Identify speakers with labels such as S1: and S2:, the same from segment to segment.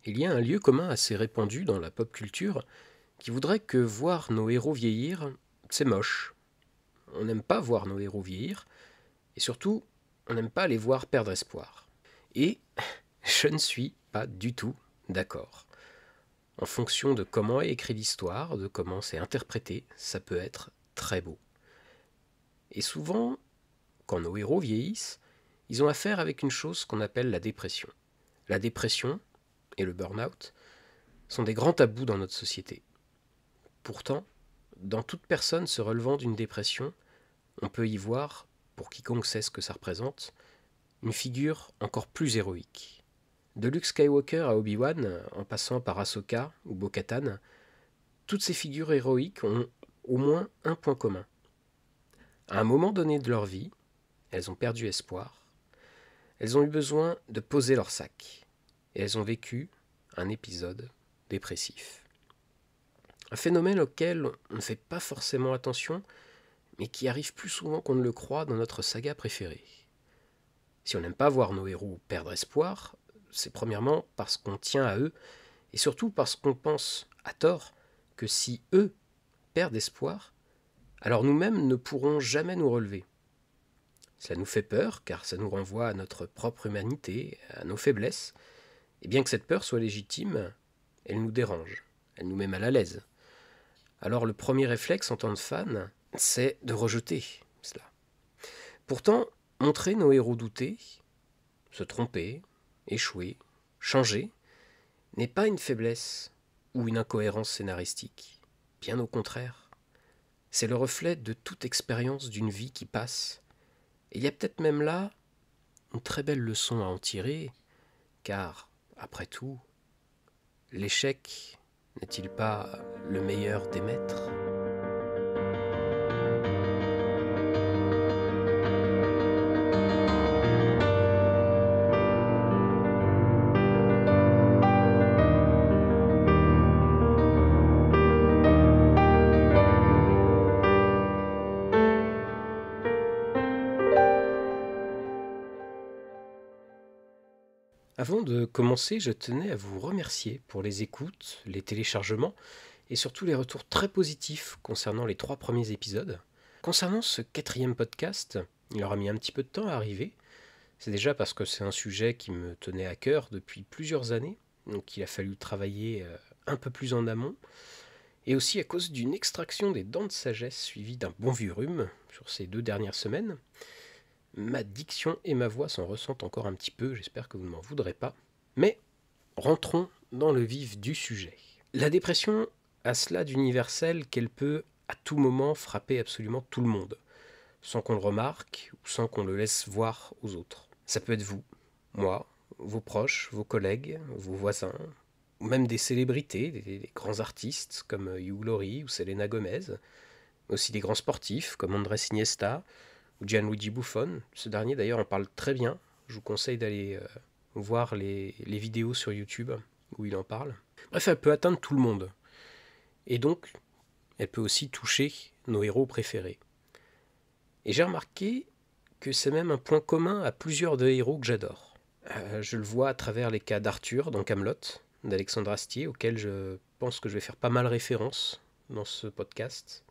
S1: Il y a un lieu commun assez répandu dans la pop culture qui voudrait que voir nos héros vieillir, c'est moche. On n'aime pas voir nos héros vieillir, et surtout, on n'aime pas les voir perdre espoir. Et je ne suis pas du tout d'accord. En fonction de comment est écrite l'histoire, de comment c'est interprété, ça peut être très beau. Et souvent, quand nos héros vieillissent, ils ont affaire avec une chose qu'on appelle la dépression. La dépression et le burn-out sont des grands tabous dans notre société. Pourtant, dans toute personne se relevant d'une dépression, on peut y voir, pour quiconque sait ce que ça représente, une figure encore plus héroïque. De Luke Skywalker à Obi-Wan, en passant par Ahsoka ou Bo-Katan, toutes ces figures héroïques ont au moins un point commun. À un moment donné de leur vie, elles ont perdu espoir, elles ont eu besoin de poser leur sac, et elles ont vécu un épisode dépressif. Un phénomène auquel on ne fait pas forcément attention, mais qui arrive plus souvent qu'on ne le croit dans notre saga préférée. Si on n'aime pas voir nos héros perdre espoir, c'est premièrement parce qu'on tient à eux, et surtout parce qu'on pense, à tort, que si eux perdent espoir, alors nous-mêmes ne pourrons jamais nous relever. Cela nous fait peur, car ça nous renvoie à notre propre humanité, à nos faiblesses, et bien que cette peur soit légitime, elle nous dérange, elle nous met mal à l'aise. Alors le premier réflexe en tant que fan, c'est de rejeter cela. Pourtant, montrer nos héros douter, se tromper, échouer, changer, n'est pas une faiblesse ou une incohérence scénaristique. Bien au contraire. C'est le reflet de toute expérience d'une vie qui passe. Et il y a peut-être même là une très belle leçon à en tirer, car, après tout, l'échec n'est-il pas le meilleur des maîtres ? Avant de commencer, je tenais à vous remercier pour les écoutes, les téléchargements et surtout les retours très positifs concernant les 3 premiers épisodes. Concernant ce 4e podcast, il aura mis un petit peu de temps à arriver. C'est déjà parce que c'est un sujet qui me tenait à cœur depuis plusieurs années, donc il a fallu travailler un peu plus en amont, et aussi à cause d'une extraction des dents de sagesse suivie d'un bon vieux rhume sur ces 2 dernières semaines. Ma diction et ma voix s'en ressentent encore un petit peu, j'espère que vous ne m'en voudrez pas. Mais rentrons dans le vif du sujet. La dépression a cela d'universel qu'elle peut à tout moment frapper absolument tout le monde, sans qu'on le remarque ou sans qu'on le laisse voir aux autres. Ça peut être vous, moi, vos proches, vos collègues, vos voisins, ou même des célébrités, des grands artistes comme Hugh Laurie ou Selena Gomez, mais aussi des grands sportifs comme Andrés Iniesta, ou Gianluigi Buffon. Ce dernier d'ailleurs en parle très bien. Je vous conseille d'aller voir les vidéos sur YouTube où il en parle. Bref, elle peut atteindre tout le monde. Et donc, elle peut aussi toucher nos héros préférés. Et j'ai remarqué que c'est même un point commun à plusieurs des héros que j'adore. Je le vois à travers les cas d'Arthur dans Kaamelott, d'Alexandre Astier, auquel je pense que je vais faire pas mal référence dans ce podcast.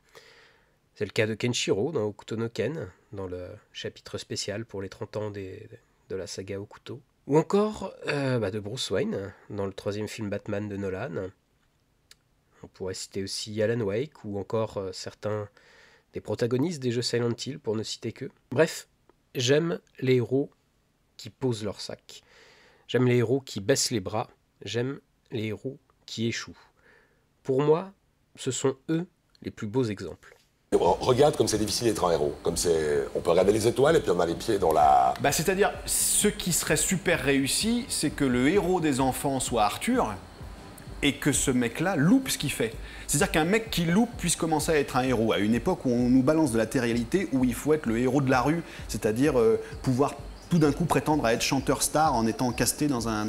S1: C'est le cas de Kenshiro dans Hokuto no Ken, dans le chapitre spécial pour les 30 ans de la saga Hokuto. Ou encore de Bruce Wayne, dans le 3e film Batman de Nolan. On pourrait citer aussi Alan Wake, ou encore certains des protagonistes des jeux Silent Hill, pour ne citer que. Bref, j'aime les héros qui posent leur sac. J'aime les héros qui baissent les bras. J'aime les héros qui échouent. Pour moi, ce sont eux les plus beaux exemples.
S2: Regarde comme c'est difficile d'être un héros. On peut regarder les étoiles et puis on a les pieds dans la...
S3: C'est-à-dire, ce qui serait super réussi, c'est que le héros des enfants soit Arthur et que ce mec-là loupe ce qu'il fait. C'est-à-dire qu'un mec qui loupe puisse commencer à être un héros, à une époque où on nous balance de la télé-réalité, où il faut être le héros de la rue, c'est-à-dire pouvoir tout d'un coup prétendre à être chanteur star en étant casté dans un...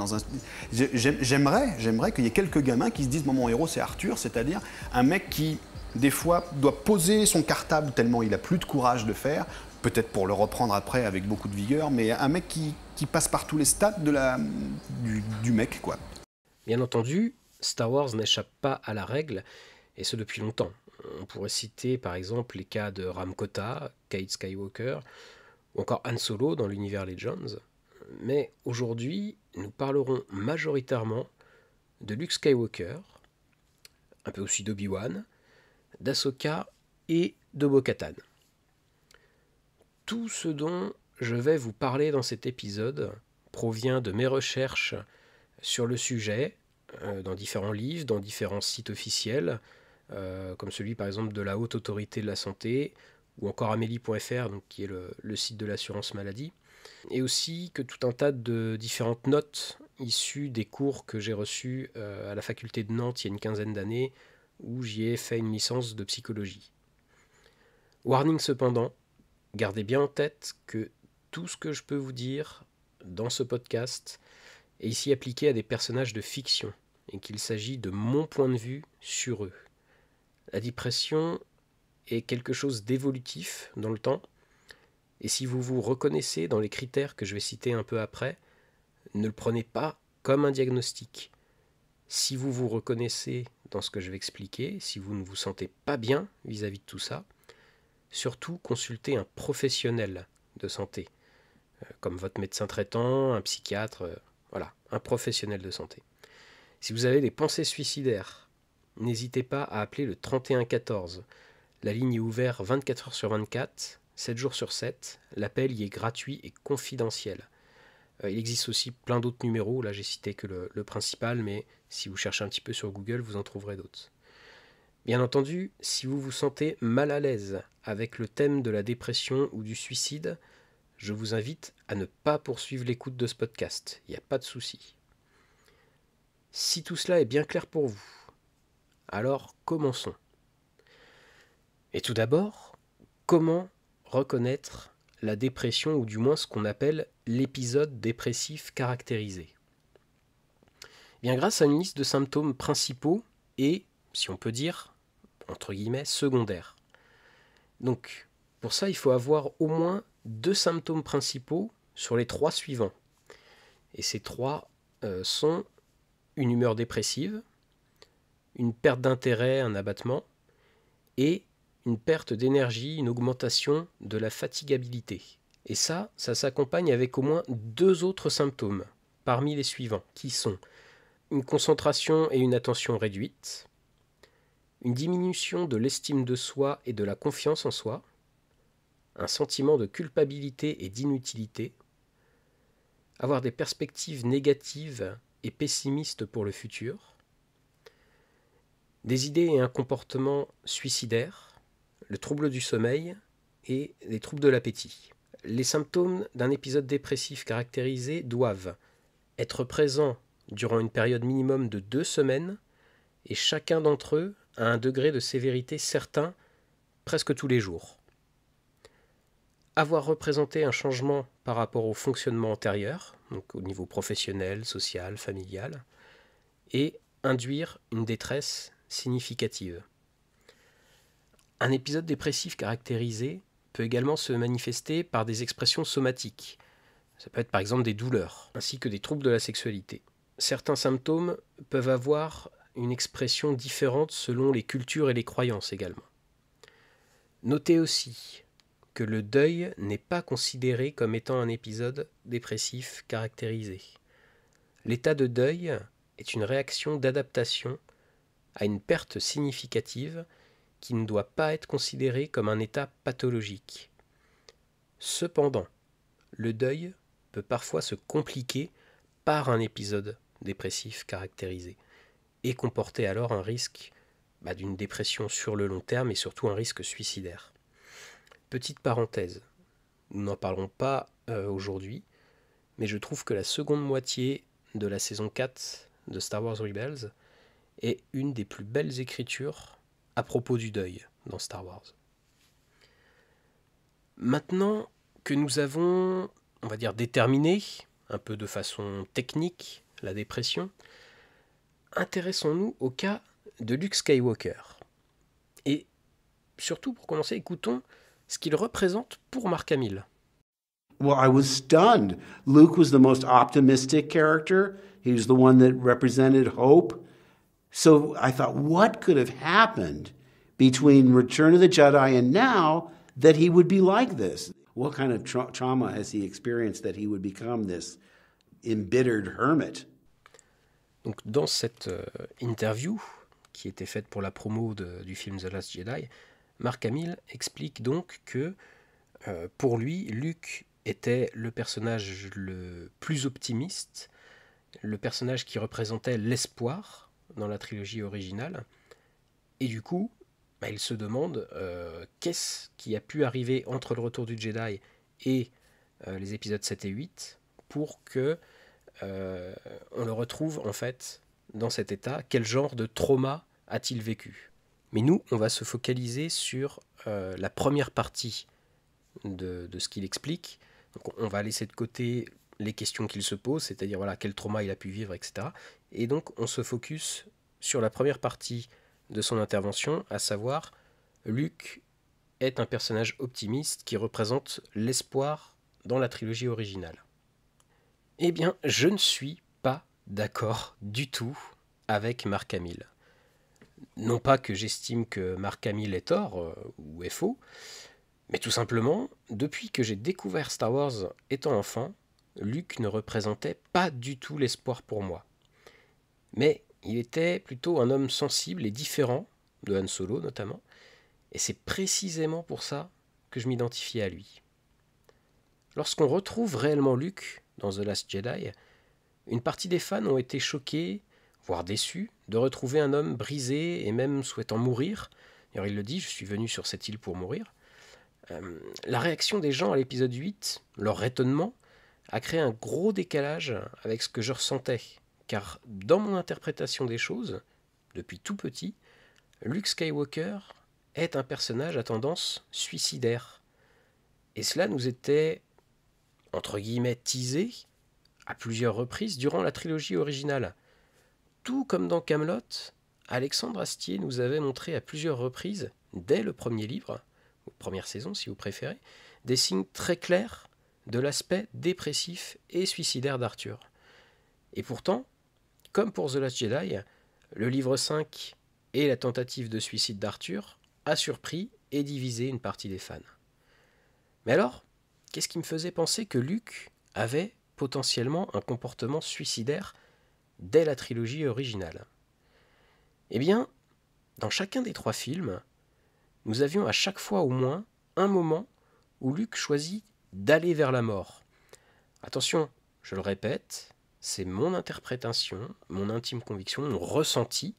S3: J'aimerais qu'il y ait quelques gamins qui se disent « mon héros c'est Arthur », c'est-à-dire un mec qui... des fois, doit poser son cartable tellement il n'a plus de courage de faire, peut-être pour le reprendre après avec beaucoup de vigueur, mais un mec qui passe par tous les stades du mec, quoi.
S1: Bien entendu, Star Wars n'échappe pas à la règle, et ce depuis longtemps. On pourrait citer par exemple les cas de Ram-Kota, Kate Skywalker, ou encore Han Solo dans l'univers Legends. Mais aujourd'hui, nous parlerons majoritairement de Luke Skywalker, un peu aussi d'Obi-Wan, d'Ahsoka et de Bo-Katan. Tout ce dont je vais vous parler dans cet épisode provient de mes recherches sur le sujet, dans différents livres, dans différents sites officiels, comme celui par exemple de la Haute Autorité de la Santé, ou encore Amélie.fr, donc, qui est le site de l'assurance maladie, et aussi que tout un tas de différentes notes issues des cours que j'ai reçus à la faculté de Nantes il y a une quinzaine d'années, où j'y ai fait une licence de psychologie. Warning cependant, gardez bien en tête que tout ce que je peux vous dire dans ce podcast est ici appliqué à des personnages de fiction, et qu'il s'agit de mon point de vue sur eux. La dépression est quelque chose d'évolutif dans le temps, et si vous vous reconnaissez dans les critères que je vais citer un peu après, ne le prenez pas comme un diagnostic. Si vous vous reconnaissez dans ce que je vais expliquer, si vous ne vous sentez pas bien vis-à-vis de tout ça, surtout consultez un professionnel de santé, comme votre médecin traitant, un psychiatre, voilà, un professionnel de santé. Si vous avez des pensées suicidaires, n'hésitez pas à appeler le 3114. La ligne est ouverte 24 heures sur 24, 7 jours sur 7. L'appel y est gratuit et confidentiel. Il existe aussi plein d'autres numéros. Là, j'ai cité que le principal, mais si vous cherchez un petit peu sur Google, vous en trouverez d'autres. Bien entendu, si vous vous sentez mal à l'aise avec le thème de la dépression ou du suicide, je vous invite à ne pas poursuivre l'écoute de ce podcast. Il n'y a pas de souci. Si tout cela est bien clair pour vous, alors commençons. Et tout d'abord, comment reconnaître la dépression, ou du moins ce qu'on appelle l'épisode dépressif caractérisé? Bien, grâce à une liste de symptômes principaux et, si on peut dire, entre guillemets, secondaires. Donc, pour ça, il faut avoir au moins 2 symptômes principaux sur les 3 suivants. Et ces 3 sont une humeur dépressive, une perte d'intérêt, un abattement, et une perte d'énergie, une augmentation de la fatigabilité. Et ça s'accompagne avec au moins 2 autres symptômes, parmi les suivants, qui sont une concentration et une attention réduite, une diminution de l'estime de soi et de la confiance en soi, un sentiment de culpabilité et d'inutilité, avoir des perspectives négatives et pessimistes pour le futur, des idées et un comportement suicidaire, le trouble du sommeil et les troubles de l'appétit. Les symptômes d'un épisode dépressif caractérisé doivent être présents durant une période minimum de 2 semaines et chacun d'entre eux a un degré de sévérité certain presque tous les jours. Avoir représenté un changement par rapport au fonctionnement antérieur, donc au niveau professionnel, social, familial, et induire une détresse significative. Un épisode dépressif caractérisé peut également se manifester par des expressions somatiques. Ça peut être par exemple des douleurs, ainsi que des troubles de la sexualité. Certains symptômes peuvent avoir une expression différente selon les cultures et les croyances également. Notez aussi que le deuil n'est pas considéré comme étant un épisode dépressif caractérisé. L'état de deuil est une réaction d'adaptation à une perte significative qui ne doit pas être considérée comme un état pathologique. Cependant, le deuil peut parfois se compliquer par un épisode dépressif caractérisé et comporter alors un risque d'une dépression sur le long terme et surtout un risque suicidaire. Petite parenthèse, nous n'en parlerons pas aujourd'hui, mais je trouve que la seconde moitié de la saison 4 de Star Wars Rebels est une des plus belles écritures à propos du deuil dans Star Wars. Maintenant que nous avons, on va dire, déterminé, un peu de façon technique, la dépression, intéressons-nous au cas de Luke Skywalker. Et surtout, pour commencer, écoutons ce qu'il représente pour Mark Hamill.
S4: Well, I was stunned. Luke was the most optimistic character. He was the one that represented hope. So I thought, what could have happened between Return of the Jedi and now that he would be like this? What kind of trauma has he experienced that he would become this embittered hermit?
S1: Donc, dans cette interview qui était faite pour la promo du film The Last Jedi, Mark Hamill explique donc que pour lui, Luke était le personnage le plus optimiste, le personnage qui représentait l'espoir dans la trilogie originale. Et du coup, il se demande qu'est-ce qui a pu arriver entre le Retour du Jedi et les épisodes 7 et 8 pour que on le retrouve en fait dans cet état. Quel genre de trauma a-t-il vécu? Mais nous, on va se focaliser sur la première partie de ce qu'il explique. Donc, on va laisser de côté les questions qu'il se pose, c'est-à-dire voilà, quel trauma il a pu vivre, etc. Et donc on se focus sur la première partie de son intervention, à savoir Luke est un personnage optimiste qui représente l'espoir dans la trilogie originale. Eh bien, je ne suis pas d'accord du tout avec Mark Hamill. Non pas que j'estime que Mark Hamill est tort ou est faux, mais tout simplement, depuis que j'ai découvert Star Wars étant enfant, Luke ne représentait pas du tout l'espoir pour moi. Mais il était plutôt un homme sensible et différent, de Han Solo notamment, et c'est précisément pour ça que je m'identifiais à lui. Lorsqu'on retrouve réellement Luke dans The Last Jedi, une partie des fans ont été choqués, voire déçus, de retrouver un homme brisé et même souhaitant mourir. D'ailleurs, il le dit, je suis venu sur cette île pour mourir. La réaction des gens à l'épisode 8, leur étonnement, a créé un gros décalage avec ce que je ressentais. Car dans mon interprétation des choses, depuis tout petit, Luke Skywalker est un personnage à tendance suicidaire. Et cela nous était, entre guillemets, teasé à plusieurs reprises durant la trilogie originale. Tout comme dans Camelot, Alexandre Astier nous avait montré à plusieurs reprises, dès le premier livre, ou première saison si vous préférez, des signes très clairs de l'aspect dépressif et suicidaire d'Arthur. Et pourtant, comme pour The Last Jedi, le livre 5 et la tentative de suicide d'Arthur a surpris et divisé une partie des fans. Mais alors, qu'est-ce qui me faisait penser que Luke avait potentiellement un comportement suicidaire dès la trilogie originale? Eh bien, dans chacun des 3 films, nous avions à chaque fois au moins un moment où Luke choisit d'aller vers la mort. Attention, je le répète, c'est mon interprétation, mon intime conviction, mon ressenti.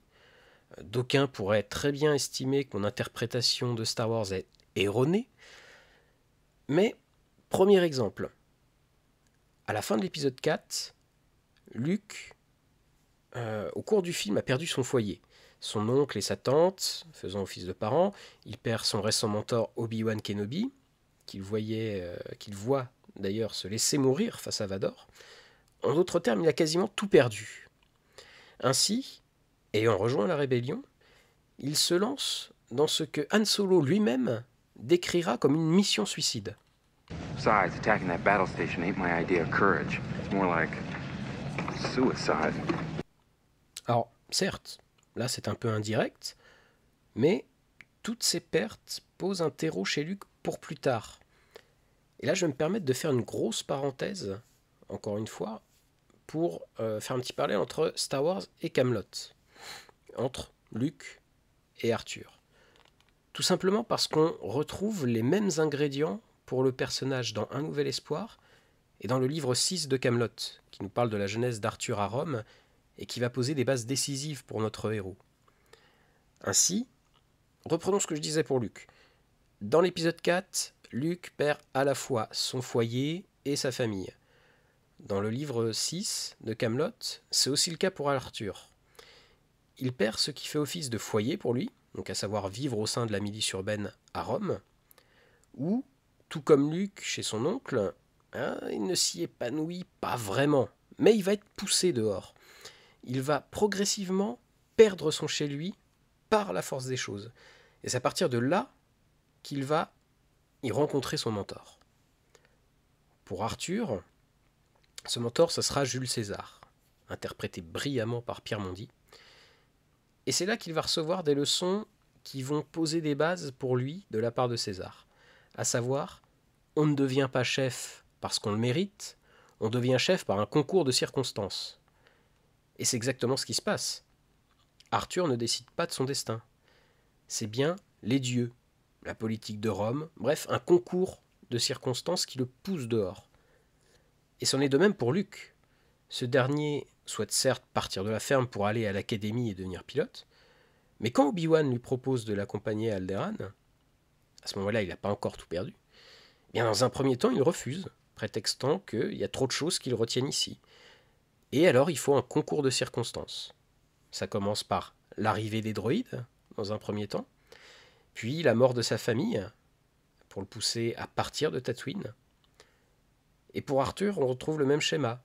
S1: D'aucuns pourraient très bien estimer que mon interprétation de Star Wars est erronée. Mais, premier exemple, à la fin de l'épisode 4, Luke, au cours du film, a perdu son foyer. Son oncle et sa tante, faisant office de parents, il perd son récent mentor Obi-Wan Kenobi, qu'il voit d'ailleurs se laisser mourir face à Vador. En d'autres termes, il a quasiment tout perdu. Ainsi, ayant rejoint la rébellion, il se lance dans ce que Han Solo lui-même décrira comme une mission suicide.
S5: Besides, attacking that battle station ain't my idea of courage. It's more like suicide.
S1: Alors, certes, là c'est un peu indirect, mais toutes ces pertes posent un terreau chez Luke pour plus tard. Et là, je vais me permettre de faire une grosse parenthèse, encore une fois, pour faire un petit parallèle entre Star Wars et Camelot, entre Luke et Arthur. Tout simplement parce qu'on retrouve les mêmes ingrédients pour le personnage dans Un Nouvel Espoir et dans le livre 6 de Camelot, qui nous parle de la jeunesse d'Arthur à Rome et qui va poser des bases décisives pour notre héros. Ainsi, reprenons ce que je disais pour Luke. Dans l'épisode 4, Luke perd à la fois son foyer et sa famille. Dans le livre 6 de Camelot, c'est aussi le cas pour Arthur. Il perd ce qui fait office de foyer pour lui, donc à savoir vivre au sein de la milice urbaine à Rome, où, tout comme Luke chez son oncle, il ne s'y épanouit pas vraiment, mais il va être poussé dehors. Il va progressivement perdre son chez lui par la force des choses. Et c'est à partir de là qu'il va y rencontrer son mentor. Pour Arthur, ce mentor, ce sera Jules César, interprété brillamment par Pierre Mondy. Et c'est là qu'il va recevoir des leçons qui vont poser des bases pour lui de la part de César. À savoir, on ne devient pas chef parce qu'on le mérite, on devient chef par un concours de circonstances. Et c'est exactement ce qui se passe. Arthur ne décide pas de son destin. C'est bien les dieux, la politique de Rome, bref, un concours de circonstances qui le pousse dehors. Et c'en est de même pour Luke. Ce dernier souhaite certes partir de la ferme pour aller à l'académie et devenir pilote, mais quand Obi-Wan lui propose de l'accompagner à Alderaan, à ce moment-là il n'a pas encore tout perdu, eh bien dans un premier temps il refuse, prétextant qu'il y a trop de choses qui le retiennent ici. Et alors il faut un concours de circonstances. Ça commence par l'arrivée des droïdes, dans un premier temps, puis la mort de sa famille, pour le pousser à partir de Tatooine. Et pour Arthur, on retrouve le même schéma,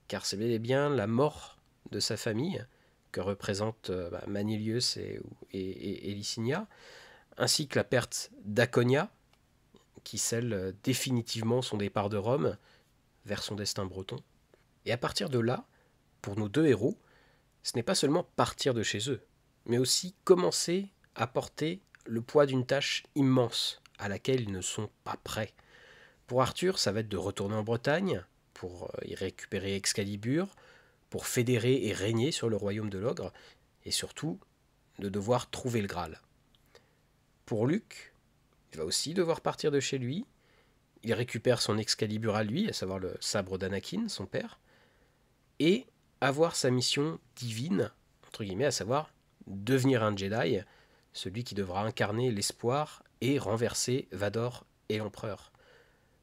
S1: car c'est bel et bien la mort de sa famille, que représentent Manilius et Licinia, ainsi que la perte d'Aconia, qui scelle définitivement son départ de Rome vers son destin breton. Et à partir de là, pour nos deux héros, ce n'est pas seulement partir de chez eux, mais aussi commencer à porter le poids d'une tâche immense à laquelle ils ne sont pas prêts. Pour Arthur, ça va être de retourner en Bretagne pour y récupérer Excalibur, pour fédérer et régner sur le royaume de l'ogre, et surtout de devoir trouver le Graal. Pour Luke, il va aussi devoir partir de chez lui. Il récupère son Excalibur à lui, à savoir le sabre d'Anakin, son père, et avoir sa mission divine, entre guillemets, à savoir devenir un Jedi, celui qui devra incarner l'espoir et renverser Vador et l'Empereur.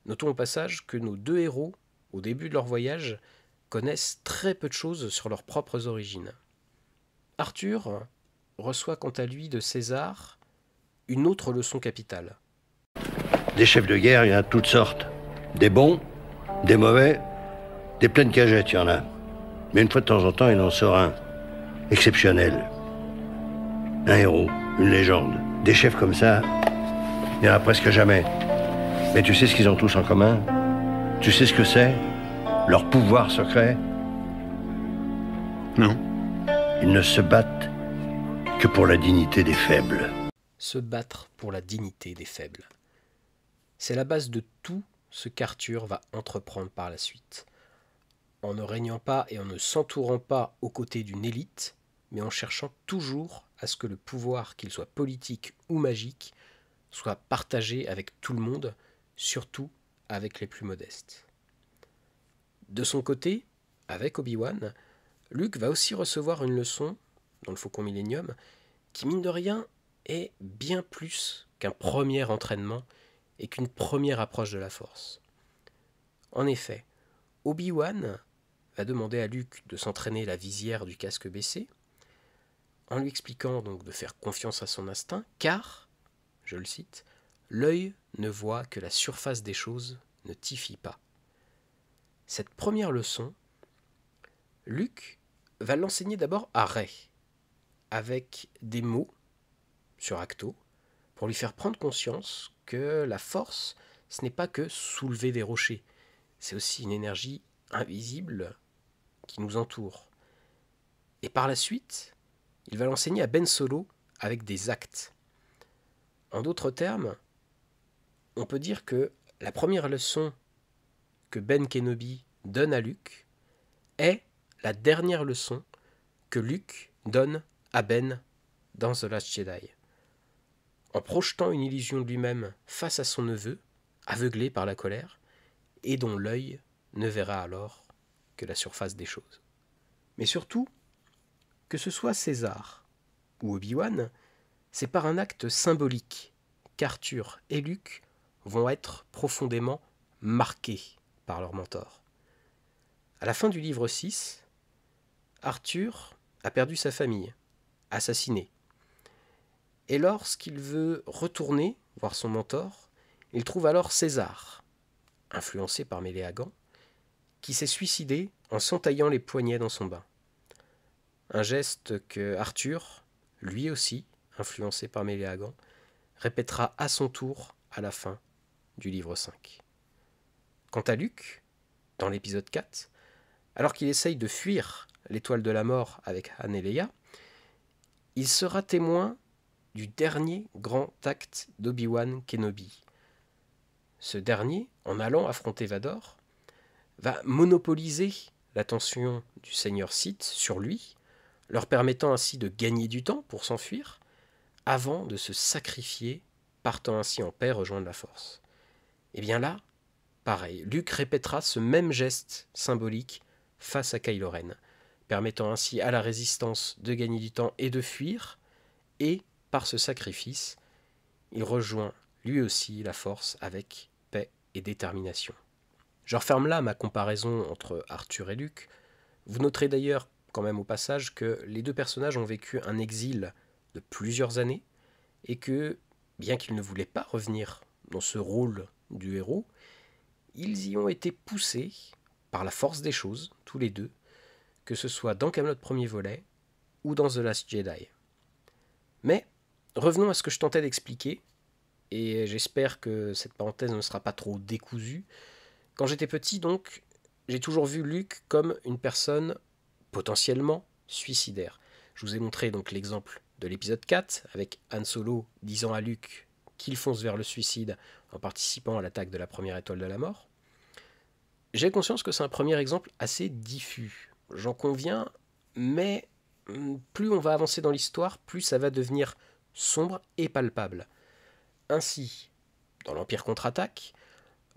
S1: Notons au passage que nos deux héros, au début de leur voyage, connaissent très peu de choses sur leurs propres origines. Arthur reçoit quant à lui de César une autre leçon capitale.
S6: Des chefs de guerre, il y en a de toutes sortes. Des bons, des mauvais, des pleines cagettes, il y en a. Mais une fois de temps en temps, il en sort un. Exceptionnel. Un héros, une légende. Des chefs comme ça, il n'y en a presque jamais. Mais tu sais ce qu'ils ont tous en commun? Tu sais ce que c'est? Leur pouvoir secret?
S3: Non.
S6: Ils ne se battent que pour la dignité des faibles.
S1: Se battre pour la dignité des faibles. C'est la base de tout ce qu'Arthur va entreprendre par la suite. En ne régnant pas et en ne s'entourant pas aux côtés d'une élite, mais en cherchant toujours à ce que le pouvoir, qu'il soit politique ou magique, soit partagé avec tout le monde, surtout avec les plus modestes. De son côté, avec Obi-Wan, Luke va aussi recevoir une leçon, dans le Faucon Millenium, qui mine de rien est bien plus qu'un premier entraînement et qu'une première approche de la Force. En effet, Obi-Wan va demander à Luke de s'entraîner la visière du casque baissé, en lui expliquant donc de faire confiance à son instinct, car, je le cite, « l'œil ne voit que la surface des choses, ne t'y fie pas ». Cette première leçon, Luke va l'enseigner d'abord à Rey, avec des mots sur Acto, pour lui faire prendre conscience que la force, ce n'est pas que soulever des rochers, c'est aussi une énergie invisible qui nous entoure. Et par la suite, il va l'enseigner à Ben Solo avec des actes. En d'autres termes, on peut dire que la première leçon que Ben Kenobi donne à Luke est la dernière leçon que Luke donne à Ben dans The Last Jedi. En projetant une illusion de lui-même face à son neveu, aveuglé par la colère, et dont l'œil ne verra alors que la surface des choses. Mais surtout, que ce soit César ou Obi-Wan, c'est par un acte symbolique qu'Arthur et Luke vont être profondément marqués par leur mentor. À la fin du livre 6, Arthur a perdu sa famille, assassiné. Et lorsqu'il veut retourner voir son mentor, il trouve alors César, influencé par Méléagant, qui s'est suicidé en s'entaillant les poignets dans son bain. Un geste que Arthur, lui aussi, influencé par Méléagant, répétera à son tour à la fin du livre 5. Quant à Luke, dans l'épisode 4, alors qu'il essaye de fuir l'étoile de la mort avec Han et Leia, il sera témoin du dernier grand acte d'Obi-Wan Kenobi. Ce dernier, en allant affronter Vador, va monopoliser l'attention du Seigneur Sith sur lui, leur permettant ainsi de gagner du temps pour s'enfuir, avant de se sacrifier, partant ainsi en paix rejoindre la Force. Et bien là, pareil, Luke répétera ce même geste symbolique face à Kylo Ren, permettant ainsi à la résistance de gagner du temps et de fuir, et par ce sacrifice, il rejoint lui aussi la Force avec paix et détermination. Je referme là ma comparaison entre Arthur et Luke. Vous noterez d'ailleurs quand même au passage que les deux personnages ont vécu un exil de plusieurs années et que, bien qu'ils ne voulaient pas revenir dans ce rôle du héros, ils y ont été poussés par la force des choses, tous les deux, que ce soit dans Camelot premier volet ou dans The Last Jedi. Mais revenons à ce que je tentais d'expliquer, et j'espère que cette parenthèse ne sera pas trop décousue. Quand j'étais petit, donc, j'ai toujours vu Luke comme une personne potentiellement suicidaire. Je vous ai montré donc l'exemple de l'épisode 4, avec Han Solo disant à Luke qu'il fonce vers le suicide en participant à l'attaque de la première étoile de la mort. J'ai conscience que c'est un premier exemple assez diffus, j'en conviens, mais plus on va avancer dans l'histoire, plus ça va devenir sombre et palpable. Ainsi, dans l'Empire contre-attaque,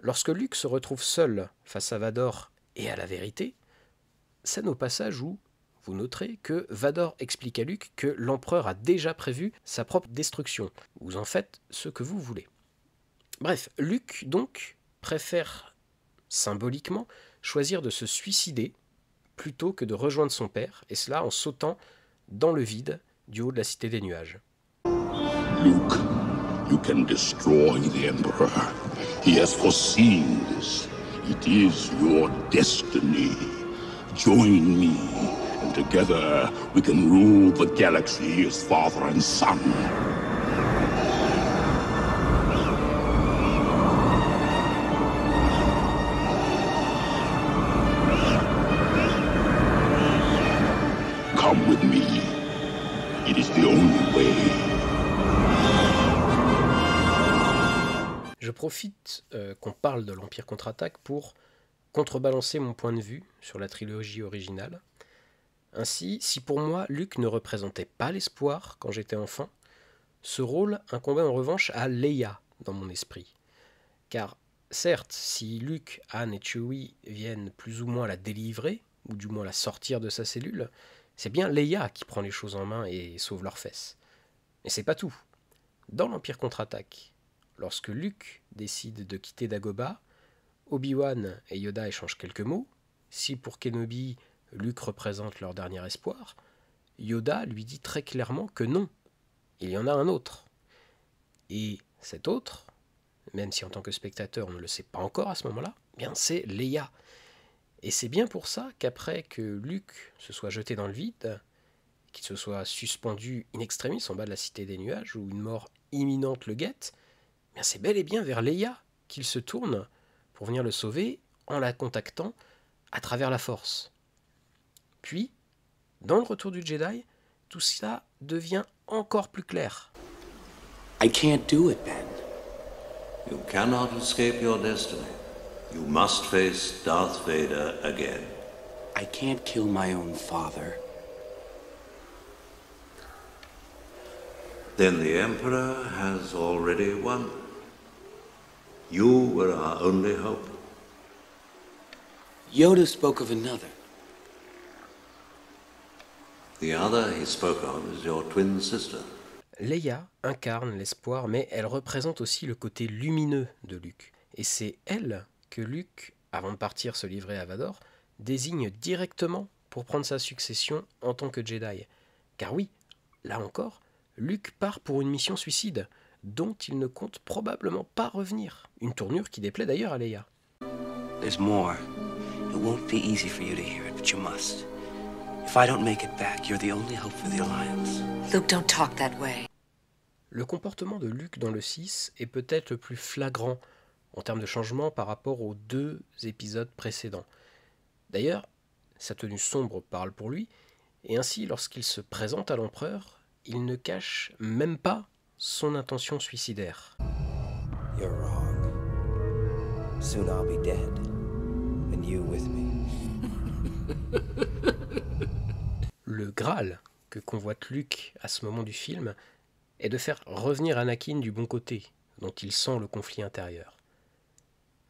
S1: lorsque Luke se retrouve seul face à Vador et à la vérité, c'est au passage où vous noterez que Vador explique à Luke que l'empereur a déjà prévu sa propre destruction. Vous en faites ce que vous voulez. Bref, Luke donc préfère symboliquement choisir de se suicider plutôt que de rejoindre son père, et cela en sautant dans le vide du haut de la Cité des Nuages.
S7: Luke, you can destroy the Emperor. He has foreseen this. It is your destiny. Join me, and together we can rule the galaxy as father and son. Come with me. It is the only way.
S1: Je profite qu'on parle de l'Empire contre-attaque pour contrebalancer mon point de vue sur la trilogie originale. Ainsi, si pour moi Luke ne représentait pas l'espoir quand j'étais enfant, ce rôle incombait en revanche à Leia dans mon esprit. Car certes, si Luke, Han et Chewie viennent plus ou moins la délivrer, ou du moins la sortir de sa cellule, c'est bien Leia qui prend les choses en main et sauve leurs fesses. Mais c'est pas tout. Dans l'Empire contre-attaque, lorsque Luke décide de quitter Dagobah, Obi-Wan et Yoda échangent quelques mots. Si pour Kenobi, Luke représente leur dernier espoir, Yoda lui dit très clairement que non, il y en a un autre. Et cet autre, même si en tant que spectateur on ne le sait pas encore à ce moment-là, bien c'est Leia. Et c'est bien pour ça qu'après que Luke se soit jeté dans le vide, qu'il se soit suspendu in extremis en bas de la Cité des Nuages, où une mort imminente le guette, bien c'est bel et bien vers Leia qu'il se tourne pour venir le sauver en la contactant à travers la Force. Puis, dans le Retour du Jedi, tout ça devient encore plus clair.
S8: I can't do it, Ben.
S9: You cannot escape your destiny. You must face Darth Vader again.
S8: I can't kill my own father.
S9: Then the Emperor has already won. You were our only hope.
S8: Yoda spoke of another.
S9: The other he spoke of is your twin sister.
S1: Leia incarne l'espoir, mais elle représente aussi le côté lumineux de Luke. Et c'est elle que Luke, avant de partir se livrer à Vador, désigne directement pour prendre sa succession en tant que Jedi. Car oui, là encore, Luke part pour une mission suicide, dont il ne compte probablement pas revenir. Une tournure qui déplaît d'ailleurs à Leia.
S8: There's more. It won't be easy for you to hear it, but you must. If I don't make it back, you're the only hope for the Alliance.
S10: Luke, don't talk that way.
S1: Le comportement de Luke dans le 6 est peut-être le plus flagrant en termes de changement par rapport aux 2 épisodes précédents. D'ailleurs, sa tenue sombre parle pour lui, et ainsi, lorsqu'il se présente à l'empereur, il ne cache même pas son intention suicidaire.
S8: You're wrong. Soon I'll be dead, and you with me.
S1: Le Graal que convoite Luke à ce moment du film est de faire revenir Anakin du bon côté, dont il sent le conflit intérieur.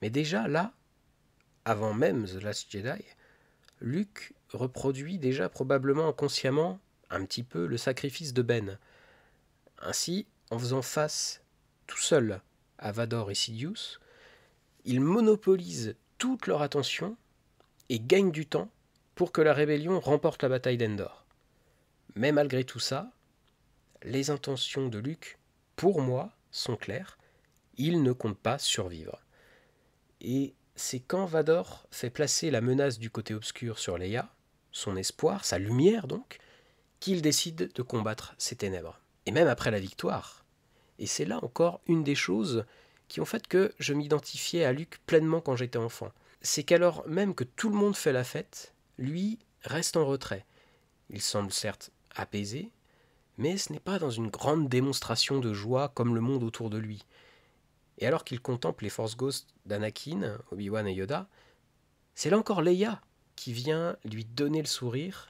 S1: Mais déjà là, avant même The Last Jedi, Luke reproduit déjà probablement inconsciemment un petit peu le sacrifice de Ben. Ainsi, en faisant face tout seul à Vador et Sidious, il monopolise toute leur attention et gagne du temps pour que la rébellion remporte la bataille d'Endor. Mais malgré tout ça, les intentions de Luke, pour moi, sont claires. Il ne compte pas survivre. Et c'est quand Vador fait placer la menace du côté obscur sur Leia, son espoir, sa lumière donc, qu'il décide de combattre ces ténèbres. Et même après la victoire. Et c'est là encore une des choses qui ont fait que je m'identifiais à Luke pleinement quand j'étais enfant. C'est qu'alors même que tout le monde fait la fête, lui reste en retrait. Il semble certes apaisé, mais ce n'est pas dans une grande démonstration de joie comme le monde autour de lui. Et alors qu'il contemple les Force Ghosts d'Anakin, Obi-Wan et Yoda, c'est là encore Leia qui vient lui donner le sourire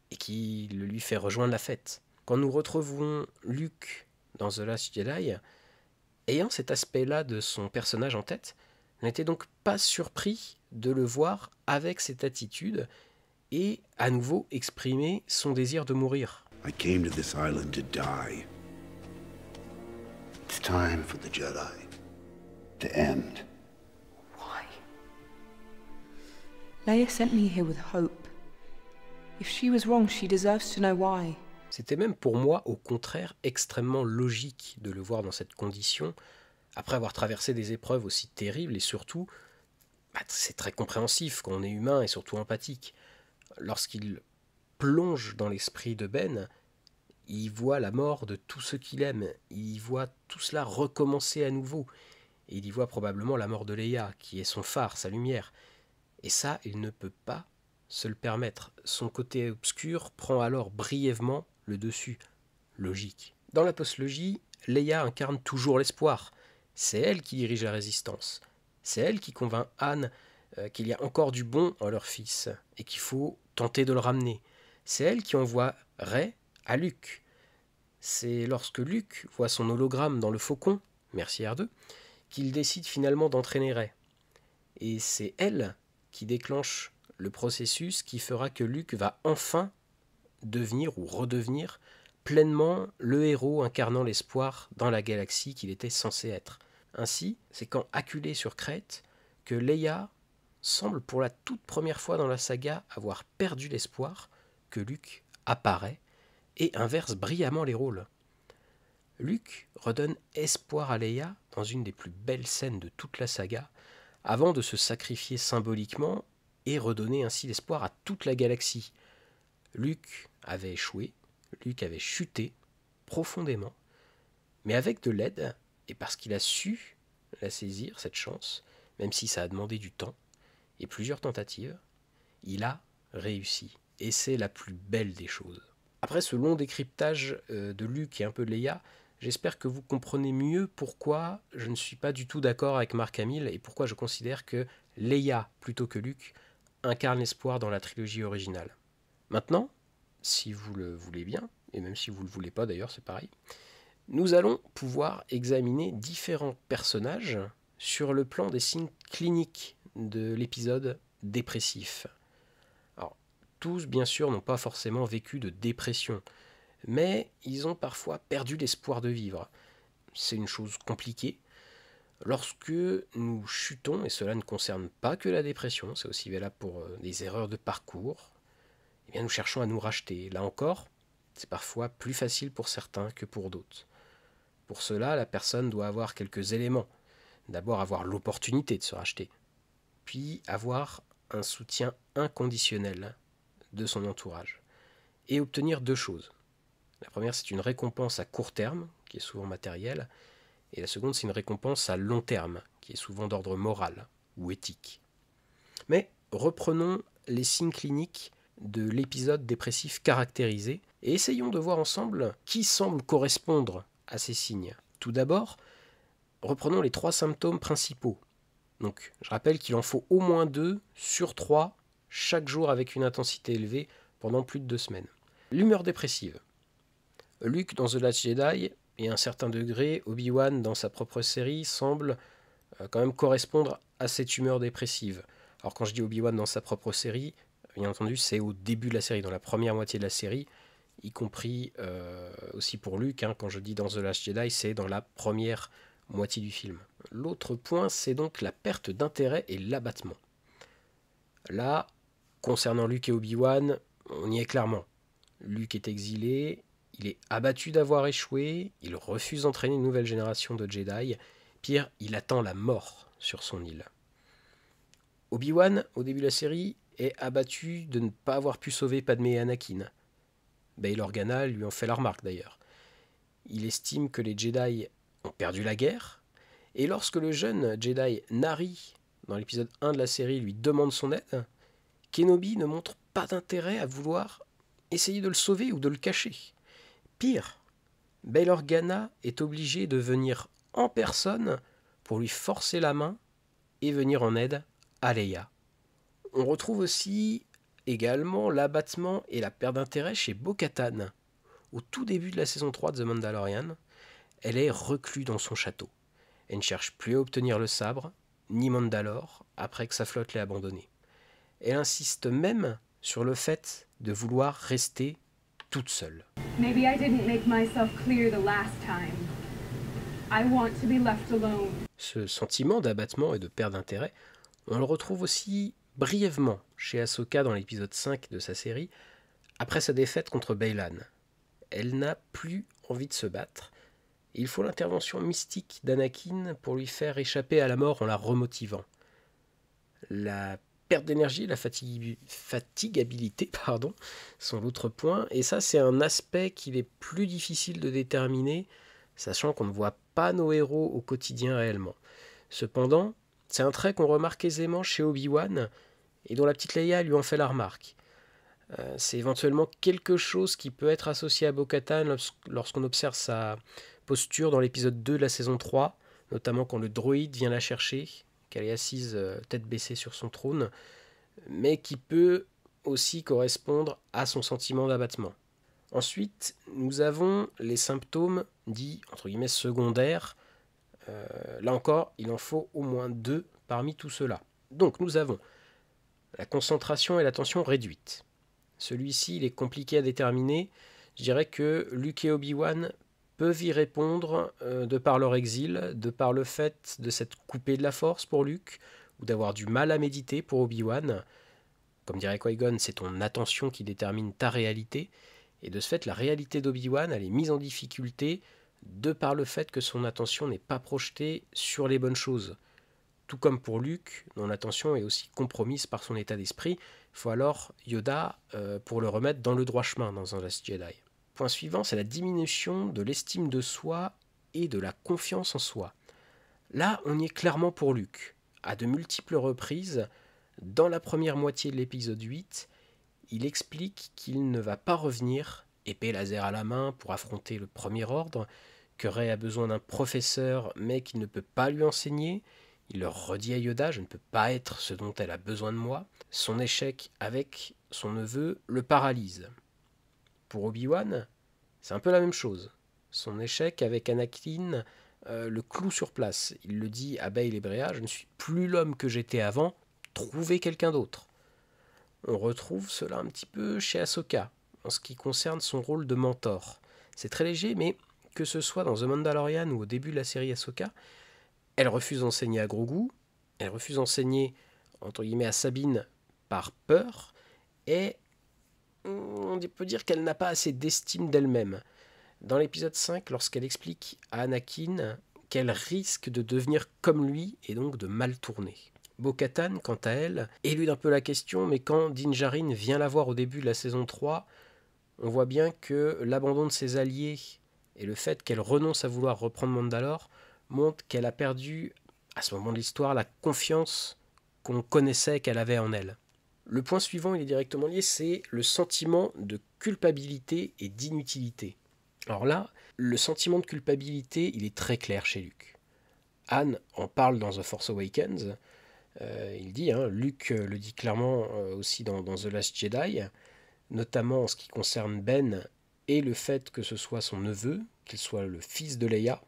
S1: et qui le lui fait rejoindre la fête. Quand nous retrouvons Luke dans The Last Jedi, ayant cet aspect-là de son personnage en tête, n'était donc pas surpris de le voir avec cette attitude et à nouveau exprimer son désir de mourir.
S4: I came to this island to die. It's time for the Jedi to end.
S11: Why? Leia sent me here with hope. If she was wrong, she deserves to know why.
S1: C'était même pour moi, au contraire, extrêmement logique de le voir dans cette condition, après avoir traversé des épreuves aussi terribles et surtout, c'est très compréhensif quand on est humain et surtout empathique. Lorsqu'il plonge dans l'esprit de Ben, il voit la mort de tous ceux qu'il aime, il voit tout cela recommencer à nouveau, et il y voit probablement la mort de Leia, qui est son phare, sa lumière. Et ça, il ne peut pas se le permettre. Son côté obscur prend alors brièvement le dessus. Logique. Dans la postlogie, Leia incarne toujours l'espoir. C'est elle qui dirige la résistance. C'est elle qui convainc Anne qu'il y a encore du bon en leur fils et qu'il faut tenter de le ramener. C'est elle qui envoie Rey à Luke. C'est lorsque Luke voit son hologramme dans le faucon, merci R2, qu'il décide finalement d'entraîner Rey. Et c'est elle qui déclenche le processus qui fera que Luke va enfin devenir ou redevenir pleinement le héros incarnant l'espoir dans la galaxie qu'il était censé être. Ainsi, c'est quand acculé sur Crète que Leia semble pour la toute première fois dans la saga avoir perdu l'espoir, que Luke apparaît et inverse brillamment les rôles. Luke redonne espoir à Leia dans une des plus belles scènes de toute la saga, avant de se sacrifier symboliquement et redonner ainsi l'espoir à toute la galaxie. Luke avait échoué, Luke avait chuté profondément, mais avec de l'aide, et parce qu'il a su la saisir, cette chance, même si ça a demandé du temps et plusieurs tentatives, il a réussi. Et c'est la plus belle des choses. Après ce long décryptage de Luke et un peu de Leia, j'espère que vous comprenez mieux pourquoi je ne suis pas du tout d'accord avec Mark Hamill et pourquoi je considère que Leia, plutôt que Luke, incarne l'espoir dans la trilogie originale. Maintenant, si vous le voulez bien, et même si vous ne le voulez pas d'ailleurs, c'est pareil, nous allons pouvoir examiner différents personnages sur le plan des signes cliniques de l'épisode dépressif. Alors, tous, bien sûr, n'ont pas forcément vécu de dépression, mais ils ont parfois perdu l'espoir de vivre. C'est une chose compliquée. Lorsque nous chutons, et cela ne concerne pas que la dépression, c'est aussi valable pour des erreurs de parcours, eh bien nous cherchons à nous racheter. Là encore, c'est parfois plus facile pour certains que pour d'autres. Pour cela, la personne doit avoir quelques éléments. D'abord avoir l'opportunité de se racheter, puis avoir un soutien inconditionnel de son entourage, et obtenir deux choses. La première, c'est une récompense à court terme, qui est souvent matérielle, et la seconde, c'est une récompense à long terme, qui est souvent d'ordre moral ou éthique. Mais reprenons les signes cliniques de l'épisode dépressif caractérisé et essayons de voir ensemble qui semble correspondre à ces signes. Tout d'abord, reprenons les 3 symptômes principaux. Donc, je rappelle qu'il en faut au moins 2 sur 3 chaque jour avec une intensité élevée pendant plus de 2 semaines. L'humeur dépressive. Luke dans The Last Jedi et à un certain degré, Obi-Wan dans sa propre série semble quand même correspondre à cette humeur dépressive. Alors quand je dis Obi-Wan dans sa propre série, bien entendu c'est au début de la série, dans la première moitié de la série, y compris aussi pour Luke, hein, quand je dis dans The Last Jedi, c'est dans la première moitié du film. L'autre point, c'est donc la perte d'intérêt et l'abattement. Là, concernant Luke et Obi-Wan, on y est clairement. Luke est exilé, il est abattu d'avoir échoué, il refuse d'entraîner une nouvelle génération de Jedi, pire, il attend la mort sur son île. Obi-Wan, au début de la série, est abattu de ne pas avoir pu sauver Padmé et Anakin. Bail Organa lui en fait la remarque d'ailleurs. Il estime que les Jedi ont perdu la guerre, et lorsque le jeune Jedi Nari, dans l'épisode 1 de la série, lui demande son aide, Kenobi ne montre pas d'intérêt à vouloir essayer de le sauver ou de le cacher. Pire, Bail Organa est obligé de venir en personne pour lui forcer la main et venir en aide à Leia. On retrouve aussi également l'abattement et la perte d'intérêt chez Bo-Katan. Au tout début de la saison 3 de The Mandalorian, elle est reclue dans son château. Elle ne cherche plus à obtenir le sabre, ni Mandalore, après que sa flotte l'ait abandonnée. Elle insiste même sur le fait de vouloir rester toute seule.
S12: Maybe I didn't make myself clear the last time. I want to be left alone.
S1: Ce sentiment d'abattement et de perte d'intérêt, on le retrouve aussi brièvement chez Ahsoka dans l'épisode 5 de sa série, après sa défaite contre Baylan. Elle n'a plus envie de se battre, et il faut l'intervention mystique d'Anakin pour lui faire échapper à la mort en la remotivant. La perte d'énergie et la fatigabilité sont l'autre point, et ça c'est un aspect qu'il est plus difficile de déterminer, sachant qu'on ne voit pas nos héros au quotidien réellement. Cependant, c'est un trait qu'on remarque aisément chez Obi-Wan, et dont la petite Leia lui en fait la remarque. C'est éventuellement quelque chose qui peut être associé à Bo-Katan lorsqu'on observe sa posture dans l'épisode 2 de la saison 3, notamment quand le droïde vient la chercher, qu'elle est assise tête baissée sur son trône, mais qui peut aussi correspondre à son sentiment d'abattement. Ensuite, nous avons les symptômes dits, entre guillemets, secondaires. Là encore, il en faut au moins 2 parmi tout cela. Donc, nous avons la concentration et l'attention réduite. Celui-ci, il est compliqué à déterminer. Je dirais que Luke et Obi-Wan peuvent y répondre de par leur exil, de par le fait de s'être coupé de la force pour Luke, ou d'avoir du mal à méditer pour Obi-Wan. Comme dirait Qui-Gon, c'est ton attention qui détermine ta réalité, et de ce fait, la réalité d'Obi-Wan, elle est mise en difficulté de par le fait que son attention n'est pas projetée sur les bonnes choses. Tout comme pour Luke, dont l'attention est aussi compromise par son état d'esprit, il faut alors Yoda pour le remettre dans le droit chemin dans The Last Jedi. Point suivant, c'est la diminution de l'estime de soi et de la confiance en soi. Là, on y est clairement pour Luke. À de multiples reprises, dans la première moitié de l'épisode 8, il explique qu'il ne va pas revenir, épée laser à la main, pour affronter le Premier Ordre, que Rey a besoin d'un professeur, mais qu'il ne peut pas lui enseigner. Il leur redit à Yoda « Je ne peux pas être ce dont elle a besoin de moi ». Son échec avec son neveu le paralyse. Pour Obi-Wan, c'est un peu la même chose. Son échec avec Anakin le cloue sur place. Il le dit à Bail et Breha « Je ne suis plus l'homme que j'étais avant, trouvez quelqu'un d'autre ». On retrouve cela un petit peu chez Ahsoka, en ce qui concerne son rôle de mentor. C'est très léger, mais que ce soit dans The Mandalorian ou au début de la série Ahsoka, elle refuse d'enseigner à Grogu, elle refuse d'enseigner entre guillemets à Sabine par peur, et on peut dire qu'elle n'a pas assez d'estime d'elle-même. Dans l'épisode 5, lorsqu'elle explique à Anakin qu'elle risque de devenir comme lui et donc de mal tourner. Bo-Katan, quant à elle, élude un peu la question, mais quand Din Djarin vient la voir au début de la saison 3, on voit bien que l'abandon de ses alliés et le fait qu'elle renonce à vouloir reprendre Mandalore montre qu'elle a perdu, à ce moment de l'histoire, la confiance qu'on connaissait qu'elle avait en elle. Le point suivant, il est directement lié, c'est le sentiment de culpabilité et d'inutilité. Alors là, le sentiment de culpabilité, il est très clair chez Luke. Han en parle dans The Force Awakens. Il dit, Luke le dit clairement aussi dans The Last Jedi, notamment en ce qui concerne Ben et le fait que ce soit son neveu, qu'il soit le fils de Leia.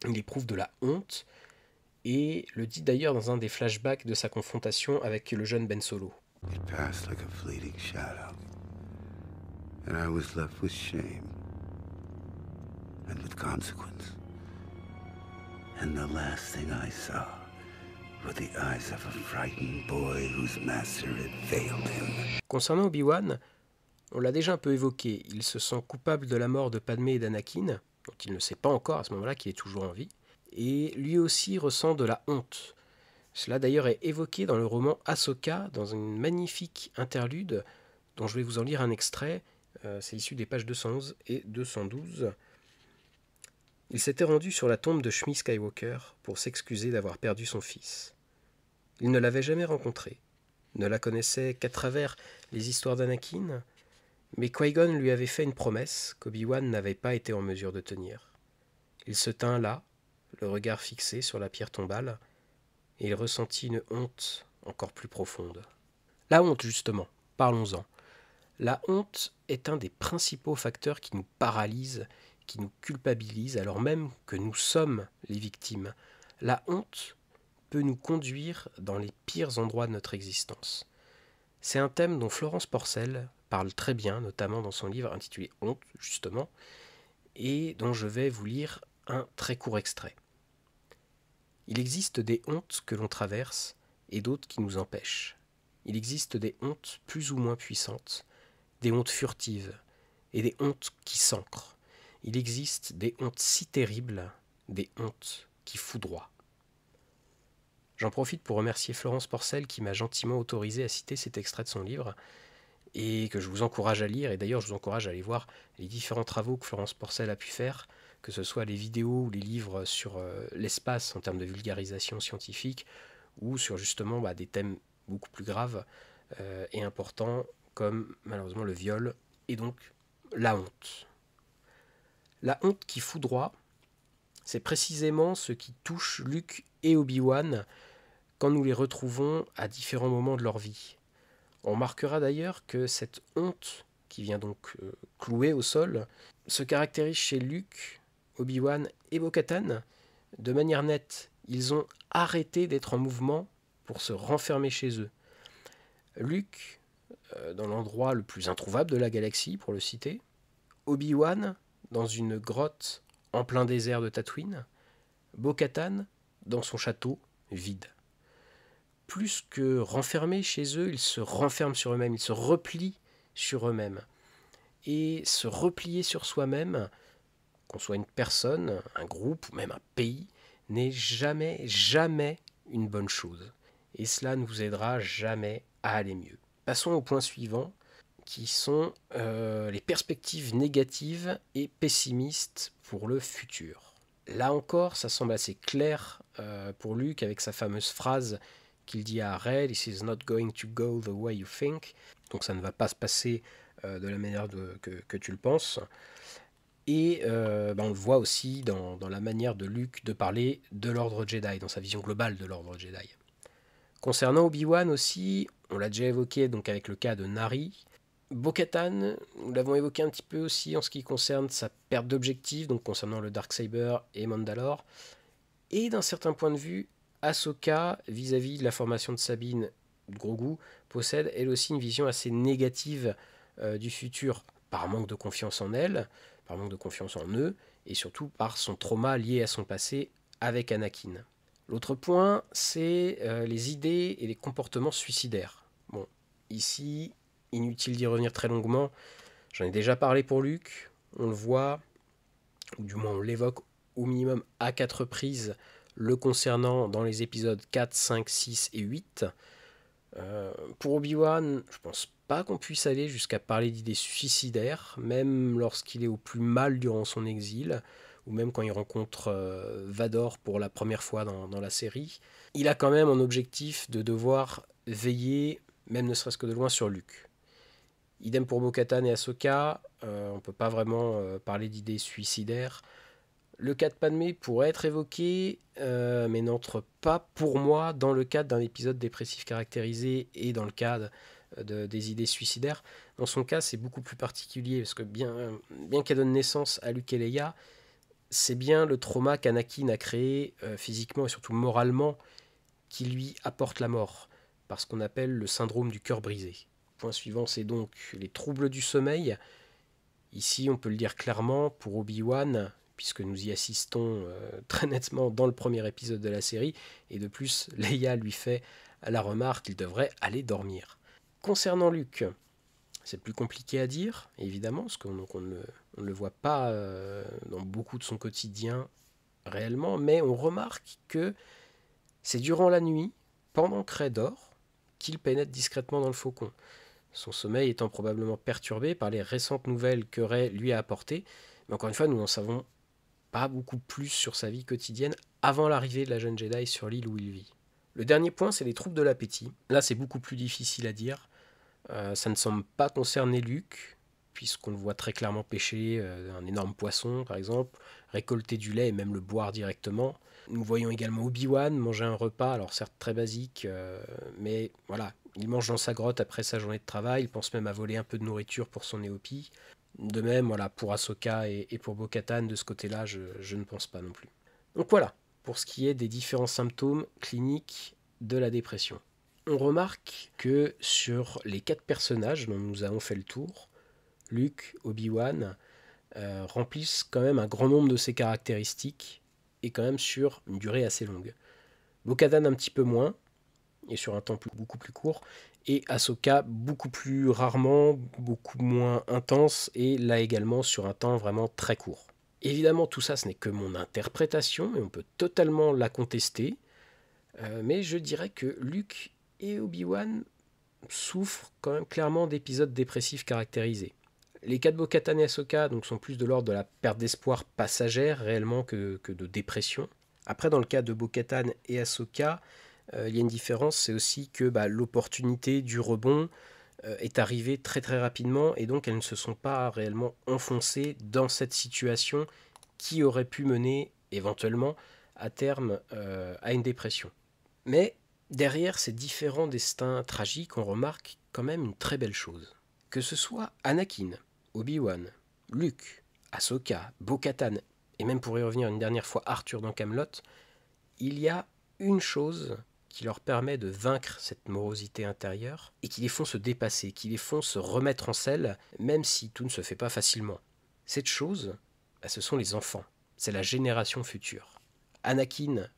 S1: Il éprouve de la honte et le dit d'ailleurs dans un des flashbacks de sa confrontation avec le jeune Ben Solo.
S13: It passed like a fleeting shadow, and I was left with shame and with consequence. And the last thing I saw were the eyes of a frightened boy whose master had failed him.
S1: Concernant Obi-Wan, on l'a déjà un peu évoqué, il se sent coupable de la mort de Padmé et d'Anakin, dont il ne sait pas encore à ce moment-là qu'il est toujours en vie, et lui aussi ressent de la honte. Cela d'ailleurs est évoqué dans le roman Ahsoka, dans une magnifique interlude, dont je vais vous en lire un extrait, c'est issu des pages 211 et 212. Il s'était rendu sur la tombe de Shmi Skywalker pour s'excuser d'avoir perdu son fils. Il ne l'avait jamais rencontrée, ne la connaissait qu'à travers les histoires d'Anakin, mais Qui-Gon lui avait fait une promesse qu'Obi-Wan n'avait pas été en mesure de tenir. Il se tint là, le regard fixé sur la pierre tombale, et il ressentit une honte encore plus profonde. La honte, justement, parlons-en. La honte est un des principaux facteurs qui nous paralyse, qui nous culpabilise, alors même que nous sommes les victimes. La honte peut nous conduire dans les pires endroits de notre existence. C'est un thème dont Florence Porcel parle très bien, notamment dans son livre intitulé « Honte », justement, et dont je vais vous lire un très court extrait. Il existe des hontes que l'on traverse et d'autres qui nous empêchent. Il existe des hontes plus ou moins puissantes, des hontes furtives et des hontes qui s'ancrent. Il existe des hontes si terribles, des hontes qui foudroient. J'en profite pour remercier Florence Porcel qui m'a gentiment autorisé à citer cet extrait de son livre et que je vous encourage à lire. Et d'ailleurs, je vous encourage à aller voir les différents travaux que Florence Porcel a pu faire, que ce soit les vidéos ou les livres sur l'espace en termes de vulgarisation scientifique ou sur justement des thèmes beaucoup plus graves et importants comme malheureusement le viol et donc la honte. La honte qui foudroie, c'est précisément ce qui touche Luke et Obi-Wan quand nous les retrouvons à différents moments de leur vie. On remarquera d'ailleurs que cette honte, qui vient donc clouer au sol, se caractérise chez Luke, Obi-Wan et Bo-Katan de manière nette. Ils ont arrêté d'être en mouvement pour se renfermer chez eux. Luke, dans l'endroit le plus introuvable de la galaxie, pour le citer. Obi-Wan, dans une grotte en plein désert de Tatooine. Bo-Katan, dans son château, vide. Plus que renfermés chez eux, ils se renferment sur eux-mêmes, ils se replient sur eux-mêmes. Et se replier sur soi-même, qu'on soit une personne, un groupe ou même un pays, n'est jamais une bonne chose. Et cela ne vous aidera jamais à aller mieux. Passons au point suivant, qui sont les perspectives négatives et pessimistes pour le futur. Là encore, ça semble assez clair pour Luke avec sa fameuse phrase qu'il dit à Rey, « This is not going to go the way you think ». Donc ça ne va pas se passer de la manière que tu le penses. Et on le voit aussi dans la manière de Luke de parler de l'ordre Jedi, dans sa vision globale de l'ordre Jedi. Concernant Obi-Wan aussi, on l'a déjà évoqué donc avec le cas de Nari. Bo-Katan, nous l'avons évoqué un petit peu aussi en ce qui concerne sa perte d'objectif, donc concernant le Darksaber et Mandalore. Et d'un certain point de vue, Ahsoka, vis-à-vis de la formation de Sabine Grogu, possède elle aussi une vision assez négative du futur, par manque de confiance en elle, par manque de confiance en eux, et surtout par son trauma lié à son passé avec Anakin. L'autre point, c'est les idées et les comportements suicidaires. Bon, ici, inutile d'y revenir très longuement, j'en ai déjà parlé pour Luke, on le voit, ou du moins on l'évoque au minimum à 4 reprises, le concernant dans les épisodes 4, 5, 6 et 8. Pour Obi-Wan, je pense pas qu'on puisse aller jusqu'à parler d'idées suicidaires, même lorsqu'il est au plus mal durant son exil, ou même quand il rencontre Vador pour la première fois dans la série. Il a quand même un objectif de devoir veiller même ne serait-ce que de loin sur Luke. Idem pour Bo-Katan et Ahsoka, on ne peut pas vraiment parler d'idées suicidaires. Le cas de Padmé pourrait être évoqué, mais n'entre pas pour moi dans le cadre d'un épisode dépressif caractérisé et dans le cadre des idées suicidaires. Dans son cas, c'est beaucoup plus particulier, parce que bien qu'elle donne naissance à Luke et Leia, c'est bien le trauma qu'Anakin a créé physiquement et surtout moralement qui lui apporte la mort, par ce qu'on appelle le syndrome du cœur brisé. Point suivant, c'est donc les troubles du sommeil. Ici, on peut le dire clairement, pour Obi-Wan, puisque nous y assistons très nettement dans le premier épisode de la série, et de plus, Leia lui fait la remarque qu'il devrait aller dormir. Concernant Luke, c'est plus compliqué à dire, évidemment, parce qu'on ne le voit pas dans beaucoup de son quotidien réellement, mais on remarque que c'est durant la nuit, pendant que Rey dort, qu'il pénètre discrètement dans le faucon. Son sommeil étant probablement perturbé par les récentes nouvelles que Rey lui a apportées, mais encore une fois, nous n'en savons pas beaucoup plus sur sa vie quotidienne avant l'arrivée de la jeune Jedi sur l'île où il vit. Le dernier point, c'est les troubles de l'appétit. Là, c'est beaucoup plus difficile à dire. Ça ne semble pas concerner Luke, puisqu'on le voit très clairement pêcher un énorme poisson, par exemple, récolter du lait et même le boire directement. Nous voyons également Obi-Wan manger un repas, alors certes très basique, mais voilà, il mange dans sa grotte après sa journée de travail, il pense même à voler un peu de nourriture pour son néopie. De même, voilà, pour Ahsoka et pour Bo-Katan, de ce côté-là, je ne pense pas non plus. Donc voilà, pour ce qui est des différents symptômes cliniques de la dépression. On remarque que sur les 4 personnages dont nous avons fait le tour, Luke, Obi-Wan, remplissent quand même un grand nombre de ces caractéristiques, et quand même sur une durée assez longue. Bo-Katan un petit peu moins, et sur un temps beaucoup plus court, et Ahsoka beaucoup plus rarement, beaucoup moins intense, et là également sur un temps vraiment très court. Évidemment, tout ça, ce n'est que mon interprétation, et on peut totalement la contester, mais je dirais que Luke et Obi-Wan souffrent quand même clairement d'épisodes dépressifs caractérisés. Les cas de Bo-Katan et Ahsoka donc, sont plus de l'ordre de la perte d'espoir passagère réellement que de dépression. Après, dans le cas de Bo-Katan et Ahsoka, il y a une différence, c'est aussi que l'opportunité du rebond est arrivée très très rapidement et donc elles ne se sont pas réellement enfoncées dans cette situation qui aurait pu mener éventuellement à terme à une dépression. Mais derrière ces différents destins tragiques, on remarque quand même une très belle chose. Que ce soit Anakin, Obi-Wan, Luke, Ahsoka, Bo-Katan, et même pour y revenir une dernière fois Arthur dans Camelot, il y a une chose qui leur permet de vaincre cette morosité intérieure et qui les font se dépasser, qui les font se remettre en selle, même si tout ne se fait pas facilement. Cette chose, ce sont les enfants, c'est la génération future. Anakin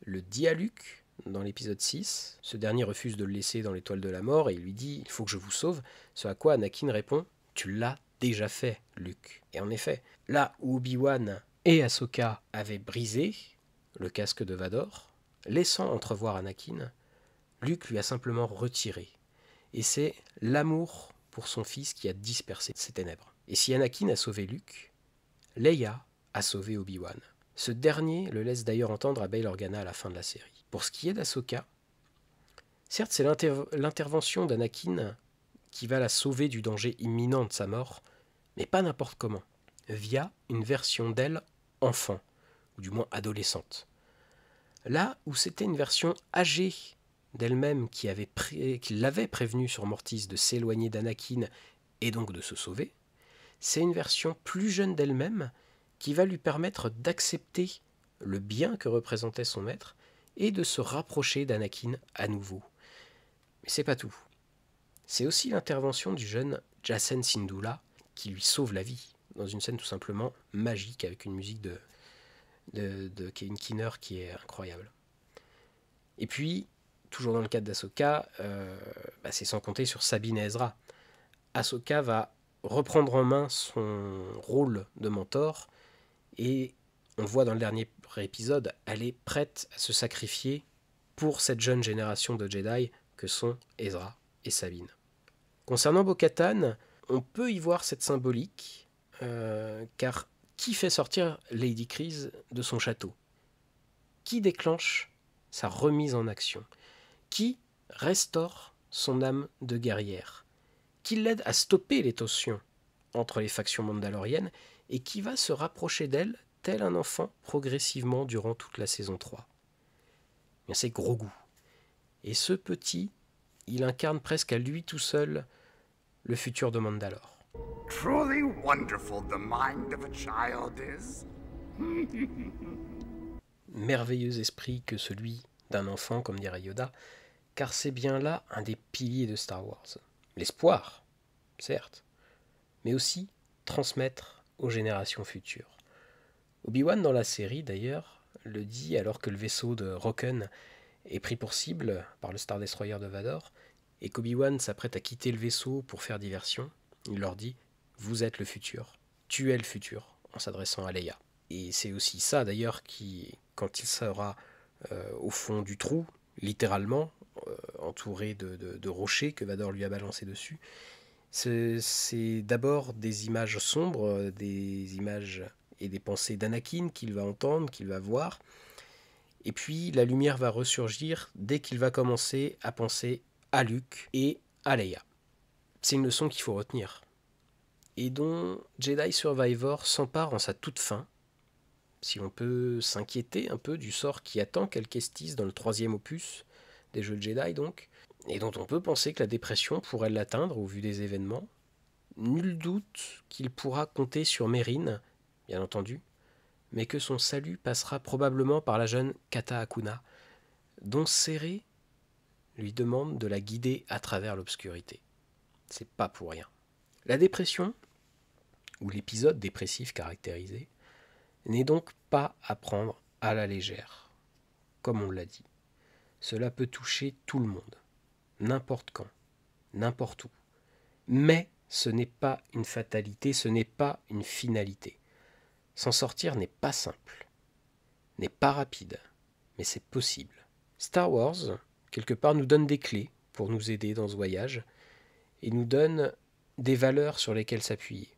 S1: le dit à Luke dans l'épisode 6, ce dernier refuse de le laisser dans l'étoile de la mort et il lui dit « il faut que je vous sauve », ce à quoi Anakin répond « tu l'as déjà fait, Luke ». Et en effet, là où Obi-Wan et Ahsoka avaient brisé le casque de Vador, laissant entrevoir Anakin, Luke lui a simplement retiré. Et c'est l'amour pour son fils qui a dispersé ses ténèbres. Et si Anakin a sauvé Luke, Leia a sauvé Obi-Wan. Ce dernier le laisse d'ailleurs entendre à Bail Organa à la fin de la série. Pour ce qui est d'Ahsoka, certes c'est l'intervention d'Anakin qui va la sauver du danger imminent de sa mort, mais pas n'importe comment, via une version d'elle enfant, ou du moins adolescente. Là où c'était une version âgée d'elle-même qui l'avait prévenue sur Mortis de s'éloigner d'Anakin et donc de se sauver, c'est une version plus jeune d'elle-même qui va lui permettre d'accepter le bien que représentait son maître et de se rapprocher d'Anakin à nouveau. Mais c'est pas tout. C'est aussi l'intervention du jeune Jacen Syndulla qui lui sauve la vie, dans une scène tout simplement magique avec une musique de Kevin Keener qui est incroyable. Et puis, toujours dans le cadre d'Ahsoka, c'est sans compter sur Sabine et Ezra. Ahsoka va reprendre en main son rôle de mentor et on le voit dans le dernier épisode, elle est prête à se sacrifier pour cette jeune génération de Jedi que sont Ezra et Sabine. Concernant Bo-Katan, on peut y voir cette symbolique, car qui fait sortir Lady Kryze de son château? Qui déclenche sa remise en action? Qui restaure son âme de guerrière, qui l'aide à stopper les tensions entre les factions mandaloriennes et qui va se rapprocher d'elle tel un enfant progressivement durant toute la saison 3. Bien, c'est Grogu. Et ce petit, il incarne presque à lui tout seul le futur de Mandalore.
S14: Truly wonderful the mind of a child is.
S1: Merveilleux esprit que celui d'un enfant, comme dirait Yoda, car c'est bien là un des piliers de Star Wars. L'espoir, certes, mais aussi transmettre aux générations futures. Obi-Wan, dans la série d'ailleurs, le dit alors que le vaisseau de Roken est pris pour cible par le Star Destroyer de Vador, et qu'Obi-Wan s'apprête à quitter le vaisseau pour faire diversion, il leur dit « Vous êtes le futur, tu es le futur », en s'adressant à Leia. Et c'est aussi ça d'ailleurs qui, quand il sera au fond du trou, littéralement, entouré de rochers que Vador lui a balancés dessus, c'est d'abord des images sombres, des images et des pensées d'Anakin qu'il va entendre, qu'il va voir, et puis la lumière va ressurgir dès qu'il va commencer à penser à Luke et à Leia. C'est une leçon qu'il faut retenir, et dont Jedi Survivor s'empare en sa toute fin, si on peut s'inquiéter un peu du sort qui attend Cal Kestis dans le 3e opus des jeux de Jedi donc, et dont on peut penser que la dépression pourrait l'atteindre au vu des événements. Nul doute qu'il pourra compter sur Merrin, bien entendu, mais que son salut passera probablement par la jeune Kata Akuna, dont Cere lui demande de la guider à travers l'obscurité. C'est pas pour rien. La dépression, ou l'épisode dépressif caractérisé, n'est donc pas à prendre à la légère, comme on l'a dit. Cela peut toucher tout le monde, n'importe quand, n'importe où. Mais ce n'est pas une fatalité, ce n'est pas une finalité. S'en sortir n'est pas simple, n'est pas rapide, mais c'est possible. Star Wars, quelque part, nous donne des clés pour nous aider dans ce voyage et nous donne des valeurs sur lesquelles s'appuyer.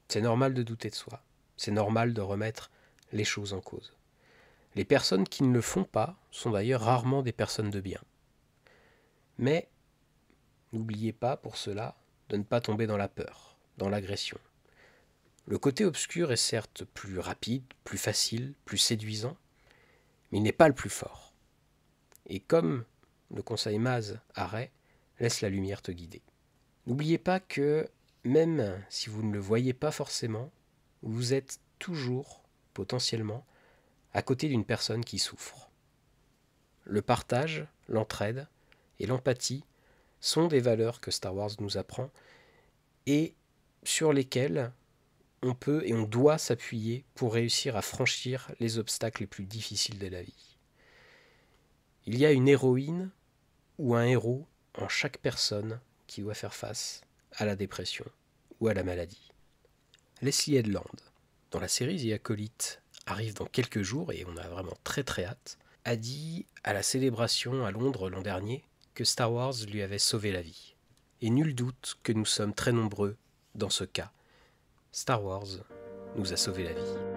S1: C'est normal de douter de soi, c'est normal de remettre les choses en cause. Les personnes qui ne le font pas sont d'ailleurs rarement des personnes de bien. Mais n'oubliez pas pour cela de ne pas tomber dans la peur, dans l'agression. Le côté obscur est certes plus rapide, plus facile, plus séduisant, mais il n'est pas le plus fort. Et comme le conseille Maz à Rey, laisse la lumière te guider. N'oubliez pas que, même si vous ne le voyez pas forcément, vous êtes toujours, potentiellement, à côté d'une personne qui souffre. Le partage, l'entraide et l'empathie sont des valeurs que Star Wars nous apprend et sur lesquelles on peut et on doit s'appuyer pour réussir à franchir les obstacles les plus difficiles de la vie. Il y a une héroïne ou un héros en chaque personne qui doit faire face à la dépression ou à la maladie. Leslie Headland, dont la série The Acolyte arrive dans quelques jours et on a vraiment très très hâte, a dit à la célébration à Londres l'an dernier que Star Wars lui avait sauvé la vie. Et nul doute que nous sommes très nombreux dans ce cas. Star Wars nous a sauvé la vie.